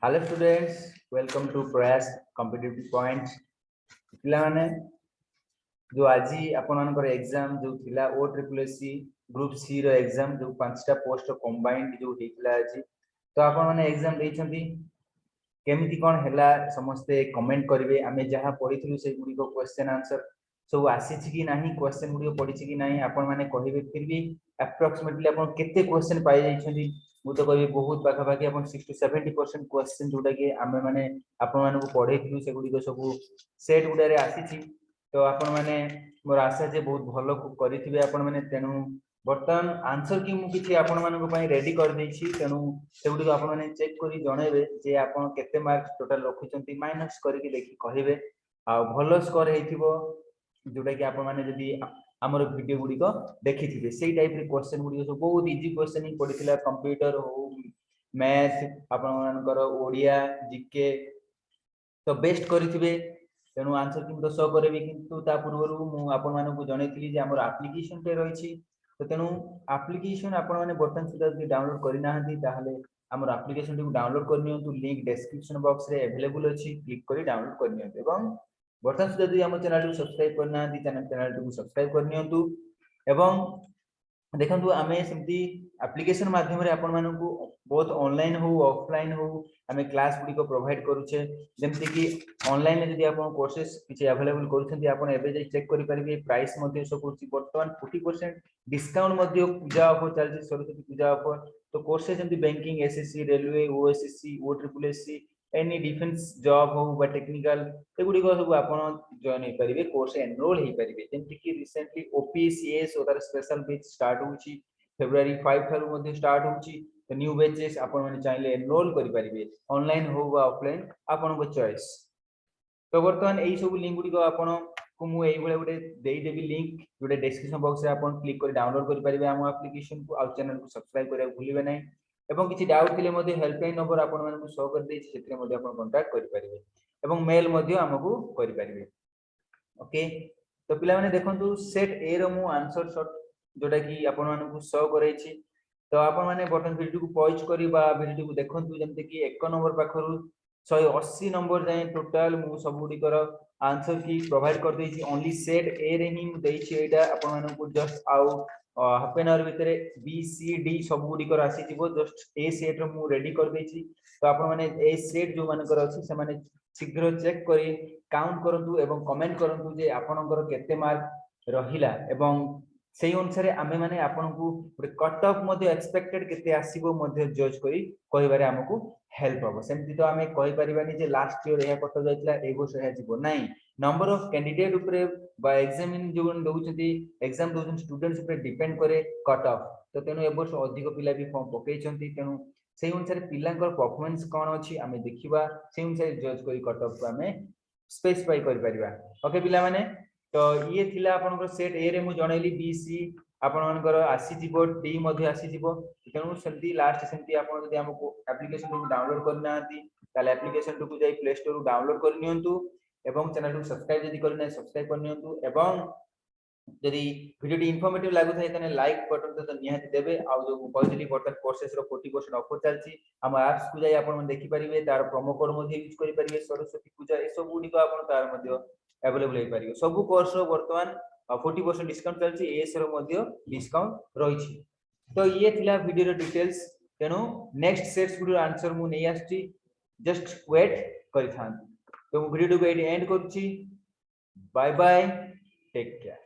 Hello students, welcome to PRAYASH competitive points. पिला माने जो आज आपण मानकर एग्जाम जो थिला OSSSC ग्रुप सी रो एग्जाम जो पांचटा पोस्ट कंबाइंड जो हेतिला आज तो आपण माने एग्जाम देइछंती केमिति कोन हैला समस्ते कमेंट करिवे आमे जहा पढिथिलु से गुडी को क्वेश्चन आंसर सब आसी छि कि नाही क्वेश्चन गुडी पढि छि कि नाही आपण माने कहिबे फिर भी अप्रोक्सीमेटली आपण केते क्वेश्चन पाइ जाइछंती मु तो कहबी बहुत पाखा पाखी अपन 60 to 70% क्वेश्चन जोटा कि आमे माने आपण माने को पढैथिलु से गुडी को सब सेट गुडा रे आसी छि तो आपण माने मोर आशा जे बहुत भलो करिथिबे आपण माने तेनु बर्तमान आंसर की मु किछि आपण माने को पई रेडी कर देछि तेनु सेगुडी को आपण माने चेक करी जणेबे जे आपण केते मार्क्स टोटल रखुचंती माइनस करके देखि कहिबे आ भलो स्कोर हेतिबो जोटा कि आपण माने जदी हमर वीडियो गुडी को देखिथिबे सेही टाइप रे क्वेश्चन गुडी सब बहुत इजी क्वेश्चन ही पडिथिला कंप्यूटर हो मैथ आपण मानकर ओडिया जीके तो बेस्ट करिथिबे तेनु आंसर कि तो शो करबी किंतु ता पूर्वरु मु आपण माने को जणैथिली जे हमर एप्लीकेशन ते रहिछि तो तेनु एप्लीकेशन आपण माने बटन सुधा जदी डाउनलोड करि नाहंती ताहले हमर एप्लीकेशन को डाउनलोड करनियंतु लिंक डिस्क्रिप्शन बॉक्स रे अवेलेबल अछि क्लिक करि डाउनलोड करनियंतु एवं बटन सुधा जदी हमर चैनल को सब्सक्राइब करना दी चैनल को सब्सक्राइब करनियंतु एवं देखंतु आमे सेमती एप्लीकेशन माध्यम रे आपण मानन को बहुत ऑनलाइन हो ऑफलाइन हो आमे क्लास गुडी को प्रोवाइड करूछे जेमति कि ऑनलाइन जदी आपण कोर्सेस किछि अवेलेबल करूछंती आपण एबे जे चेक करि परिबे प्राइस मध्ये सब कुछ वर्तमान 40% डिस्काउंट मध्ये पूजा ऑफर चलछि सरस्वती पूजा ऑफर तो कोर्सेस जेमति बैंकिंग एसएससी रेलवे ओएसएससी ओट्रिपलएससी एनी डिफेंस जॉब हो बा टेक्निकल एगुडी को सब आपण जॉइन हे परिबे कोर्स एनरोल हे परिबे जेमति कि recently OPCS other special batch start होछि फेब्रुवारी 5 थारु मध्ये स्टार्ट होछि तो न्यू बैचेस आपण माने चाहिले एनरोल करि परिबे ऑनलाइन हो बा ऑफलाइन आपण को चॉइस तो वर्तमान एई सब लिंक गुडी को आपण को मु एई भले गुडे देई देबी लिंक गुडे डिस्क्रिप्शन बॉक्स रे आपण क्लिक कर डाउनलोड करि परिबे हम एप्लीकेशन को आ चैनल को सब्सक्राइब करिया भूलिबे नै एवं किछि डाउट थिले मध्ये हेल्पलाइन नंबर आपण माने को शो कर देछि सेतरे मध्ये आपण कांटेक्ट करि परिबे एवं मेल मध्ये हमकु करि परिबे ओके तो पिला माने देखंतु सेट ए रो मु आंसर शॉट जोटा कि आपण माने को शो करै छी तो आपण माने बटन वीडियो को पॉज करी बा वीडियो को देखंतु जेमते कि 1 नंबर पाखरु 180 नंबर जाय टोटल मु सब गुडी कर आंसर की प्रोवाइड कर देछि ओनली सेट ए रे ही मु देछि एटा आपण माने को जस्ट आउ हाफ एन आवर भितरे बी सी डी सब गुडी कर आसी जिवो जस्ट ए सेट रो मु रेडी कर देछि तो आपण माने ए सेट जो माने कर अछि से माने शीघ्र चेक करी काउंट करंतु एवं कमेंट करंतु जे आपनकर केते मार्क रहिला एवं सेही अनुसार आमे माने आपन को कट ऑफ मध्ये एक्सपेक्टेड केते आसीबो मध्ये जज करी कहिबारे हमकु हेल्प हो सेमति तो आमे कहि परिबानी जे लास्ट ईयर एया कट जाइतला एगो सहा जीवो नाही नंबर ऑफ कैंडिडेट ऊपर बा एग्जामिन जो दोउछथि एग्जाम दोउछन स्टूडेंट्स ऊपर डिपेंड करे कट ऑफ तो तेनु एबोस अधिक पिला भी फॉर्म पकेइछंती तेनु सेही अनुसार पिलांकर परफॉर्मेंस कोन अछि आमे देखिबा सेही अनुसार जज करी कट ऑफ को आमे स्पेसिफाई करि परिबा ओके पिला माने तो ये थिला आपनकर सेट ए रे मु जणैली बी सी आपण मानकर आसी जीवो डी मध्ये आसी जीवो तेनु सेमती लास्ट सेमती आपण जदी हमको एप्लीकेशन को डाउनलोड करना आती ताले एप्लीकेशन को जाई प्ले स्टोर डाउनलोड कर नियंतु एवं चैनल को सब्सक्राइब जदी करना सब्सक्राइब कर नियंतु एवं जदी वीडियो टी इंफॉर्मेटिव लागु थाय तने लाइक बटन तो निहाती देबे आ जो कहली बटन कोर्सेस रो 40% ऑफर चलची हम एप्स को जाई आपण मन देखि परिबे तार प्रोमो कोड मध्ये यूज करि परिबे सरस्वती पूजा ए सब गुडी को आपण तार मध्ये अवेलेबल हे परिबे सब कोर्स रो वर्तमान 40% डिस्काउंट चलची एस रो मध्ये डिस्काउंट रहिछि तो ये थिला वीडियो रो डिटेल्स तेनो नेक्स्ट सेट्स गुडी आंसर मु नै आछि जस्ट वेट करि थान तो वीडियो को एंड करछि बाय बाय टेक केयर